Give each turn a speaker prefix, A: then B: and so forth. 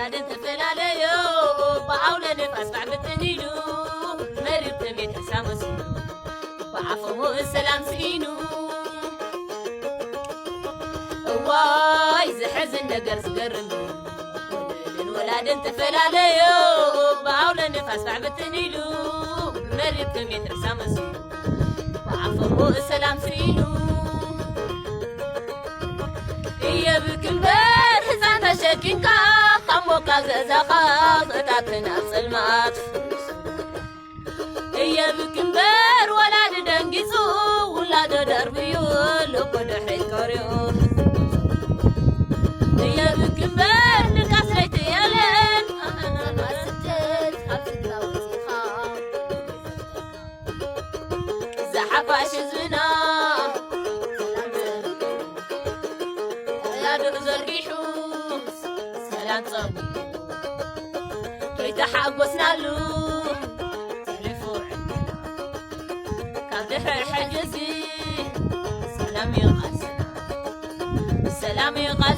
A: ولادن تفلاليو بعولة نفاس بعبتنيلو مريب تميت حسامسو وعفو السلام سينو واي زحزن نقر سقرن ولادن تفلاليو بعولة نفاس بعبتنيلو مريب تميت حسامسو وعفو السلام سينو يا بكمبر حزان تشكينكا خموكا زازاقا غتاتنا سلمات يا بكمبر ولاد دنجيزو ولاد دربيو لقد حيكاريو يا بكمبر نكاس ريتي يالين أنا ما ستت خبزت لوزيخا زحفاش زنا زرقيحو سلام صبي ويتحقسنا له تلفو عندنا كان دحر حجزي سلام يقاسنا سلام يقاسنا